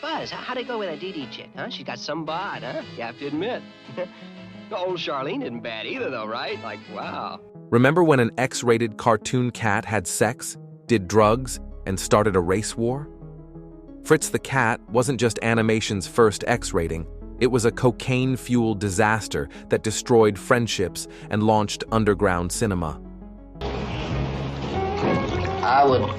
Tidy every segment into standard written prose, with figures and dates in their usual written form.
Buzz, how'd it go with that Dee Dee chick, huh? She got some bod, huh? You have to admit. Old Charlene isn't bad either, though, right? Like, wow. Remember when an X-rated cartoon cat had sex, did drugs, and started a race war? Fritz the Cat wasn't just animation's first X rating, it was a cocaine-fueled disaster that destroyed friendships and launched underground cinema. I would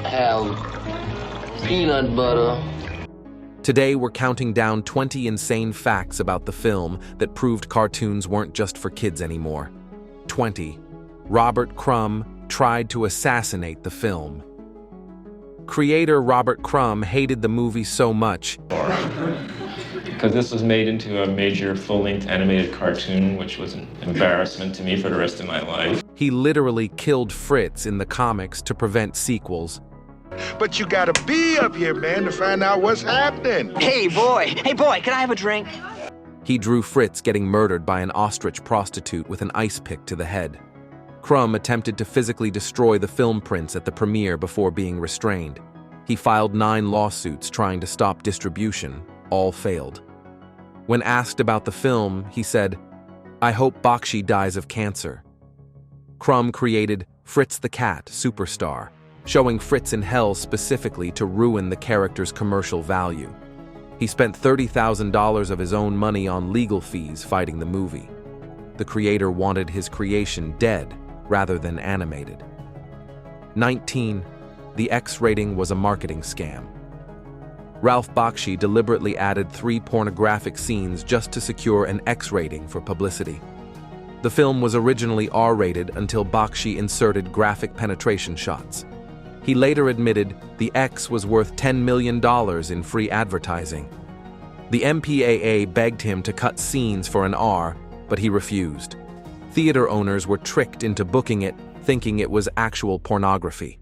have peanut butter. Today, we're counting down 20 insane facts about the film that proved cartoons weren't just for kids anymore. 20. Robert Crumb tried to assassinate the film. Creator Robert Crumb hated the movie so much because this was made into a major full-length animated cartoon, which was an embarrassment to me for the rest of my life. He literally killed Fritz in the comics to prevent sequels. But you gotta be up here, man, to find out what's happening. Hey, boy, can I have a drink? He drew Fritz getting murdered by an ostrich prostitute with an ice pick to the head. Crumb attempted to physically destroy the film prints at the premiere before being restrained. He filed 9 lawsuits trying to stop distribution, all failed. When asked about the film, he said, "I hope Bakshi dies of cancer." Crumb created Fritz the Cat, Superstar, showing Fritz in hell specifically to ruin the character's commercial value. He spent $30,000 of his own money on legal fees fighting the movie. The creator wanted his creation dead rather than animated. 19. The X rating was a marketing scam. Ralph Bakshi deliberately added 3 pornographic scenes just to secure an X rating for publicity. The film was originally R-rated until Bakshi inserted graphic penetration shots. He later admitted the X was worth $10 million in free advertising. The MPAA begged him to cut scenes for an R, but he refused. Theater owners were tricked into booking it, thinking it was actual pornography.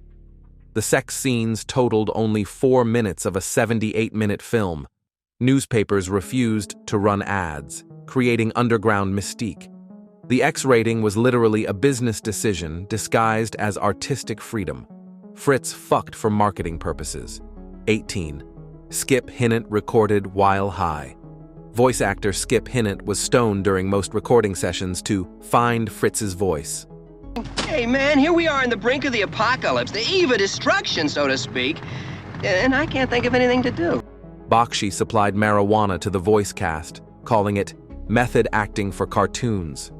The sex scenes totaled only 4 minutes of a 78-minute film. Newspapers refused to run ads, creating underground mystique. The X rating was literally a business decision disguised as artistic freedom. Fritz fucked for marketing purposes. 18. Skip Hinnant recorded while high. Voice actor Skip Hinnant was stoned during most recording sessions to find Fritz's voice. Hey, man, here we are on the brink of the apocalypse, the eve of destruction, so to speak, and I can't think of anything to do. Bakshi supplied marijuana to the voice cast, calling it method acting for cartoons.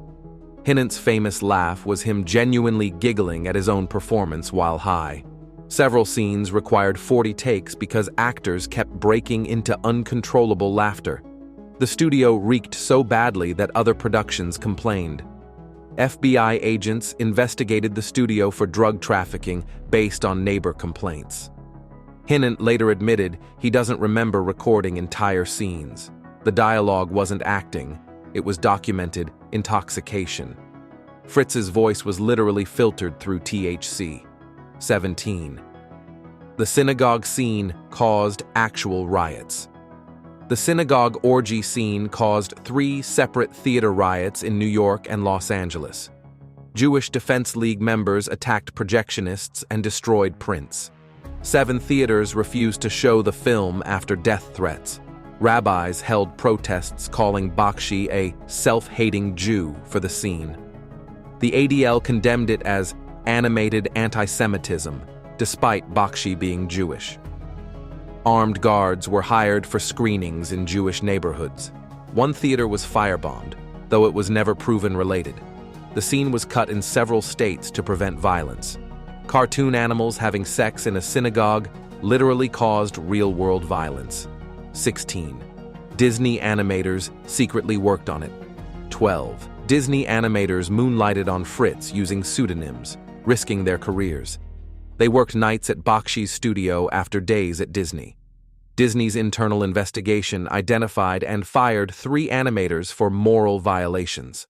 Hinnant's famous laugh was him genuinely giggling at his own performance while high. Several scenes required 40 takes because actors kept breaking into uncontrollable laughter. The studio reeked so badly that other productions complained. FBI agents investigated the studio for drug trafficking based on neighbor complaints. Hinnant later admitted he doesn't remember recording entire scenes. The dialogue wasn't acting, it was documented intoxication. Fritz's voice was literally filtered through THC. 17. The synagogue scene caused actual riots. The synagogue orgy scene caused 3 separate theater riots in New York and Los Angeles. Jewish Defense League members attacked projectionists and destroyed prints. 7 theaters refused to show the film after death threats. Rabbis held protests calling Bakshi a self-hating Jew for the scene. The ADL condemned it as animated anti-Semitism, despite Bakshi being Jewish. Armed guards were hired for screenings in Jewish neighborhoods. One theater was firebombed, though it was never proven related. The scene was cut in several states to prevent violence. Cartoon animals having sex in a synagogue literally caused real-world violence. 16. Disney animators secretly worked on it. 12. Disney animators moonlighted on Fritz using pseudonyms, risking their careers. They worked nights at Bakshi's studio after days at Disney. Disney's internal investigation identified and fired 3 animators for moral violations.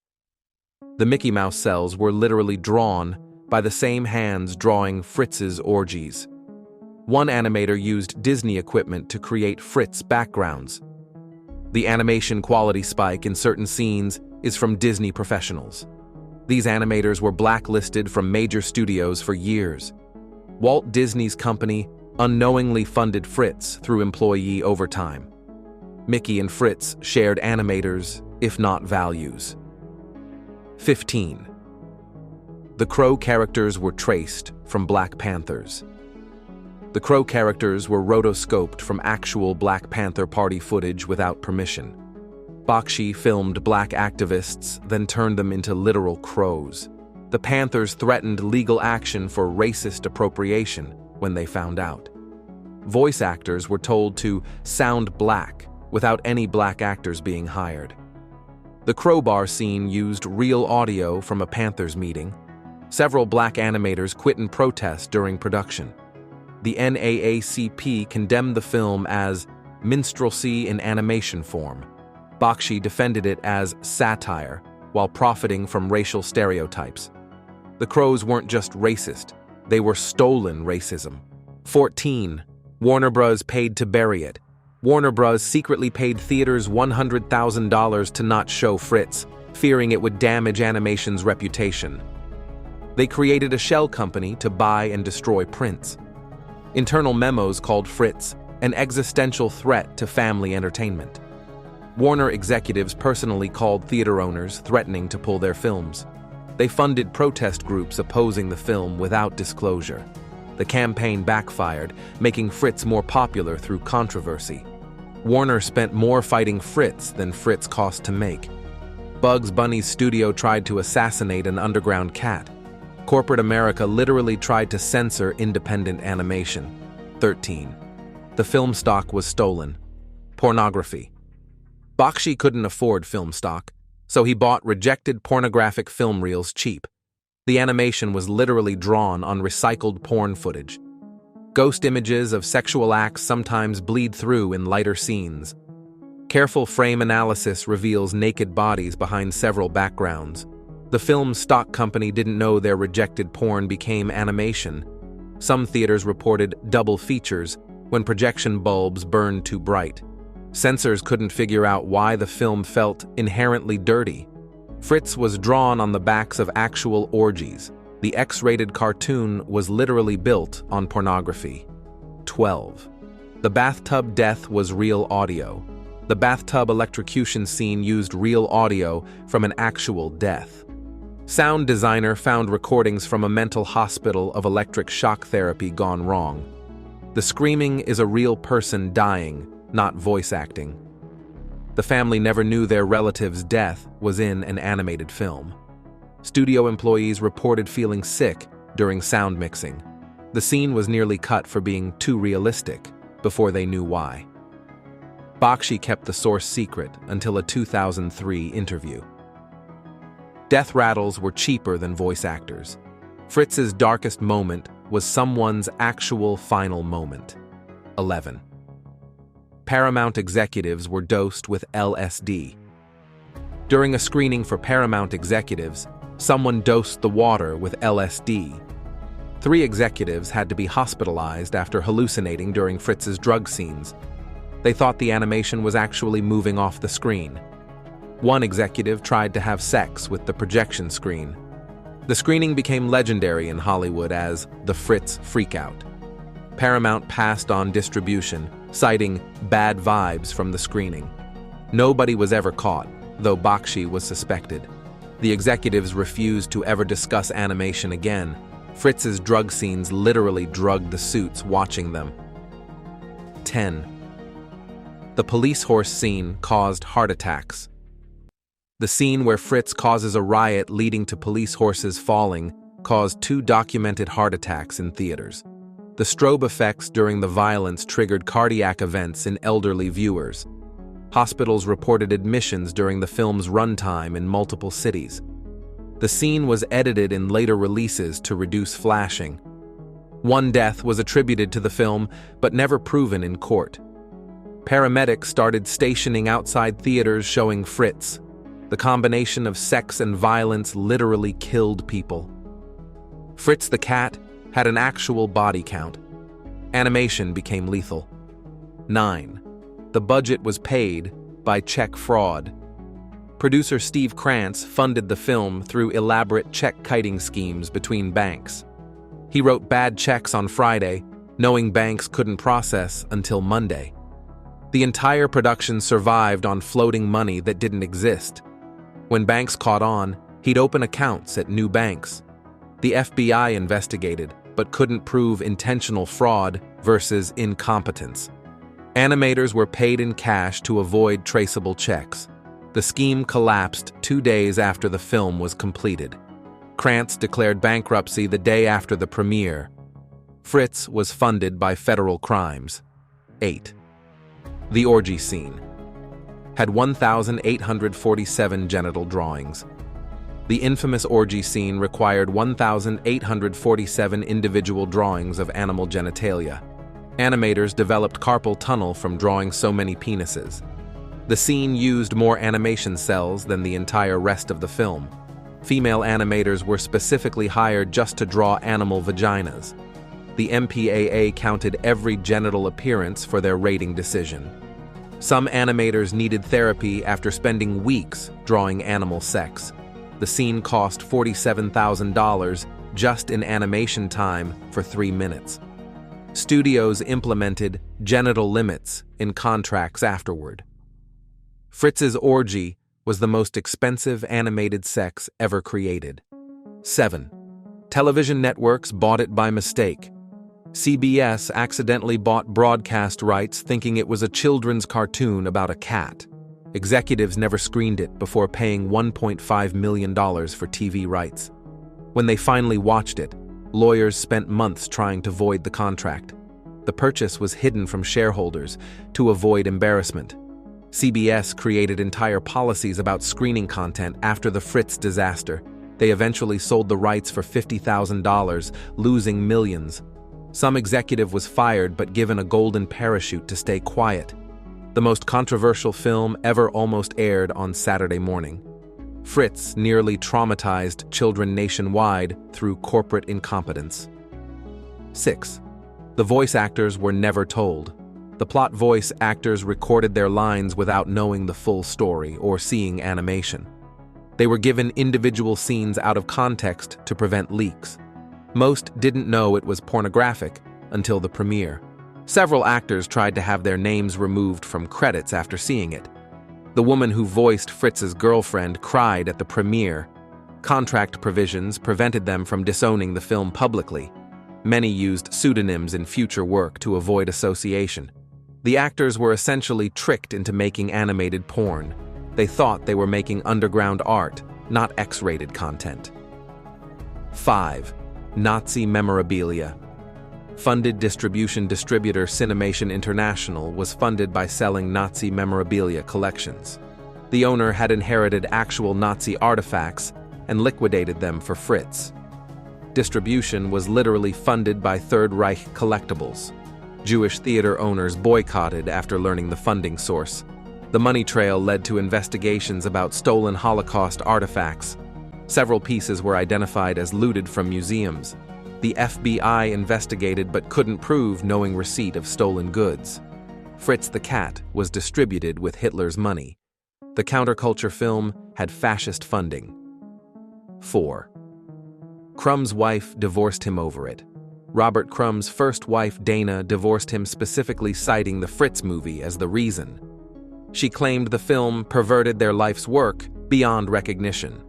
The Mickey Mouse cells were literally drawn by the same hands drawing Fritz's orgies. One animator used Disney equipment to create Fritz backgrounds. The animation quality spike in certain scenes is from Disney professionals. These animators were blacklisted from major studios for years. Walt Disney's company unknowingly funded Fritz through employee overtime. Mickey and Fritz shared animators, if not values. 15. The Crow characters were traced from Black Panthers. The Crow characters were rotoscoped from actual Black Panther Party footage without permission. Bakshi filmed black activists, then turned them into literal crows. The Panthers threatened legal action for racist appropriation when they found out. Voice actors were told to sound black without any black actors being hired. The crowbar scene used real audio from a Panthers meeting. Several black animators quit in protest during production. The NAACP condemned the film as minstrelsy in animation form. Bakshi defended it as satire while profiting from racial stereotypes. The Crows weren't just racist, they were stolen racism. 14. Warner Bros. Paid to bury it. Warner Bros. Secretly paid theaters $100,000 to not show Fritz, fearing it would damage animation's reputation. They created a shell company to buy and destroy prints. Internal memos called Fritz an existential threat to family entertainment. Warner executives personally called theater owners, threatening to pull their films. They funded protest groups opposing the film without disclosure. The campaign backfired, making Fritz more popular through controversy. Warner spent more fighting Fritz than Fritz cost to make. Bugs Bunny's studio tried to assassinate an underground cat. Corporate America literally tried to censor independent animation. 13. The film stock was stolen. Pornography. Bakshi couldn't afford film stock, so he bought rejected pornographic film reels cheap. The animation was literally drawn on recycled porn footage. Ghost images of sexual acts sometimes bleed through in lighter scenes. Careful frame analysis reveals naked bodies behind several backgrounds. The film's stock company didn't know their rejected porn became animation. Some theaters reported double features when projection bulbs burned too bright. Censors couldn't figure out why the film felt inherently dirty. Fritz was drawn on the backs of actual orgies. The X-rated cartoon was literally built on pornography. 12. The bathtub death was real audio. The bathtub electrocution scene used real audio from an actual death. Sound designer found recordings from a mental hospital of electric shock therapy gone wrong. The screaming is a real person dying, not voice acting. The family never knew their relative's death was in an animated film. Studio employees reported feeling sick during sound mixing. The scene was nearly cut for being too realistic before they knew why. Bakshi kept the source secret until a 2003 interview. Death rattles were cheaper than voice actors. Fritz's darkest moment was someone's actual final moment. 11. Paramount executives were dosed with LSD. During a screening for Paramount executives, someone dosed the water with LSD. 3 executives had to be hospitalized after hallucinating during Fritz's drug scenes. They thought the animation was actually moving off the screen. One executive tried to have sex with the projection screen. The screening became legendary in Hollywood as the Fritz Freakout. Paramount passed on distribution, citing bad vibes from the screening. Nobody was ever caught, though Bakshi was suspected. The executives refused to ever discuss animation again. Fritz's drug scenes literally drugged the suits watching them. 10. The police horse scene caused heart attacks. The scene where Fritz causes a riot leading to police horses falling caused 2 documented heart attacks in theaters. The strobe effects during the violence triggered cardiac events in elderly viewers. Hospitals reported admissions during the film's runtime in multiple cities. The scene was edited in later releases to reduce flashing. 1 death was attributed to the film, but never proven in court. Paramedics started stationing outside theaters showing Fritz. The combination of sex and violence literally killed people. Fritz the Cat had an actual body count. Animation became lethal. 9. The budget was paid by check fraud. Producer Steve Krantz funded the film through elaborate check-kiting schemes between banks. He wrote bad checks on Friday, knowing banks couldn't process until Monday. The entire production survived on floating money that didn't exist. When banks caught on, he'd open accounts at new banks. The FBI investigated, but couldn't prove intentional fraud versus incompetence. Animators were paid in cash to avoid traceable checks. The scheme collapsed 2 days after the film was completed. Krantz declared bankruptcy the day after the premiere. Fritz was funded by federal crimes. 8. The orgy scene had 1,847 genital drawings. The infamous orgy scene required 1,847 individual drawings of animal genitalia. Animators developed carpal tunnel from drawing so many penises. The scene used more animation cells than the entire rest of the film. Female animators were specifically hired just to draw animal vaginas. The MPAA counted every genital appearance for their rating decision. Some animators needed therapy after spending weeks drawing animal sex. The scene cost $47,000 just in animation time for 3 minutes. Studios implemented genital limits in contracts afterward. Fritz's orgy was the most expensive animated sex ever created. 7. Television networks bought it by mistake. CBS accidentally bought broadcast rights thinking it was a children's cartoon about a cat. Executives never screened it before paying $1.5 million for TV rights. When they finally watched it, lawyers spent months trying to void the contract. The purchase was hidden from shareholders to avoid embarrassment. CBS created entire policies about screening content after the Fritz disaster. They eventually sold the rights for $50,000, losing millions. Some executive was fired but given a golden parachute to stay quiet. The most controversial film ever almost aired on Saturday morning. Fritz nearly traumatized children nationwide through corporate incompetence. 6. The voice actors were never told. The plot voice actors recorded their lines without knowing the full story or seeing animation. They were given individual scenes out of context to prevent leaks. Most didn't know it was pornographic until the premiere. Several actors tried to have their names removed from credits after seeing it. The woman who voiced Fritz's girlfriend cried at the premiere. Contract provisions prevented them from disowning the film publicly. Many used pseudonyms in future work to avoid association. The actors were essentially tricked into making animated porn. They thought they were making underground art, not X-rated content. 5. Nazi memorabilia. Funded distribution distributor Cinemation International was funded by selling Nazi memorabilia collections. The owner had inherited actual Nazi artifacts and liquidated them for Fritz. Distribution was literally funded by Third Reich collectibles. Jewish theater owners boycotted after learning the funding source. The money trail led to investigations about stolen Holocaust artifacts. Several pieces were identified as looted from museums. The FBI investigated but couldn't prove knowing receipt of stolen goods. Fritz the Cat was distributed with Hitler's money. The counterculture film had fascist funding. 4. Crumb's wife divorced him over it. Robert Crumb's first wife, Dana, divorced him specifically citing the Fritz movie as the reason. She claimed the film perverted their life's work beyond recognition.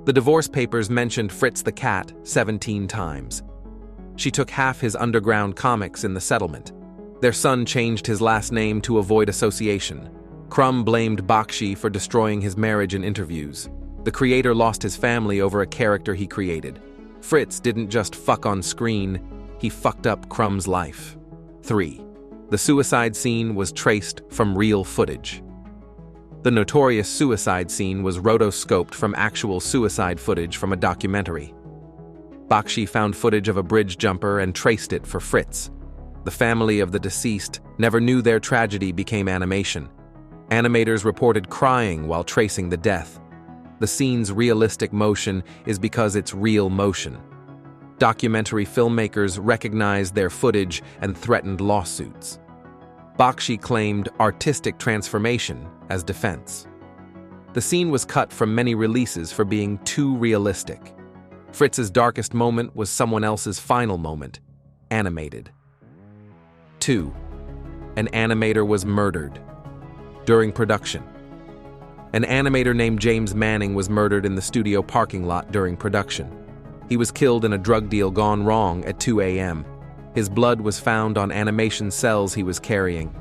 The divorce papers mentioned Fritz the Cat 17 times. She took half his underground comics in the settlement. Their son changed his last name to avoid association. Crumb blamed Bakshi for destroying his marriage in interviews. The creator lost his family over a character he created. Fritz didn't just fuck on screen, he fucked up Crumb's life. 3. The suicide scene was traced from real footage. The notorious suicide scene was rotoscoped from actual suicide footage from a documentary. Bakshi found footage of a bridge jumper and traced it for Fritz. The family of the deceased never knew their tragedy became animation. Animators reported crying while tracing the death. The scene's realistic motion is because it's real motion. Documentary filmmakers recognized their footage and threatened lawsuits. Bakshi claimed artistic transformation as defense. The scene was cut from many releases for being too realistic. Fritz's darkest moment was someone else's final moment, animated. 2. An animator was murdered during production. An animator named James Manning was murdered in the studio parking lot during production. He was killed in a drug deal gone wrong at 2 a.m. His blood was found on animation cells he was carrying.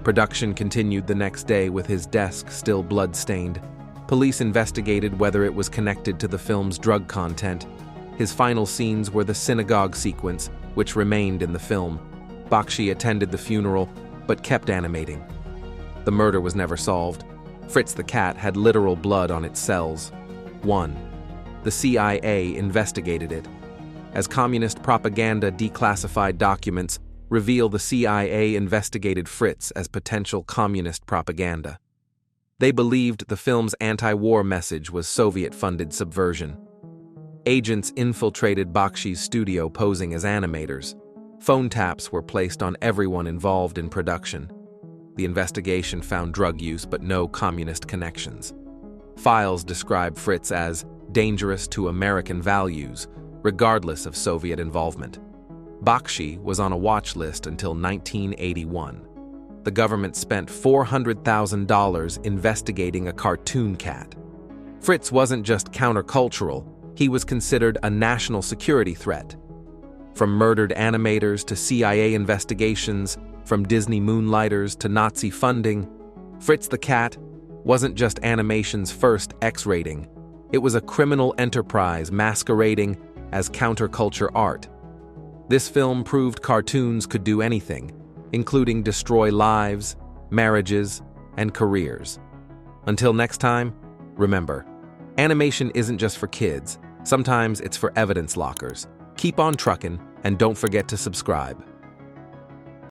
Production continued the next day with his desk still blood-stained. Police investigated whether it was connected to the film's drug content. His final scenes were the synagogue sequence, which remained in the film. Bakshi attended the funeral, but kept animating. The murder was never solved. Fritz the Cat had literal blood on its cells. 1. The CIA investigated it. As communist propaganda declassified documents reveal, the CIA investigated Fritz as potential communist propaganda. They believed the film's anti-war message was Soviet-funded subversion. Agents infiltrated Bakshi's studio posing as animators. Phone taps were placed on everyone involved in production. The investigation found drug use but no communist connections. Files describe Fritz as dangerous to American values, regardless of Soviet involvement. Bakshi was on a watch list until 1981. The government spent $400,000 investigating a cartoon cat. Fritz wasn't just countercultural, he was considered a national security threat. From murdered animators to CIA investigations, from Disney moonlighters to Nazi funding, Fritz the Cat wasn't just animation's first X-rating. It was a criminal enterprise masquerading as counterculture art. This film proved cartoons could do anything, including destroy lives, marriages, and careers. Until next time, remember, animation isn't just for kids. Sometimes it's for evidence lockers. Keep on truckin', and don't forget to subscribe.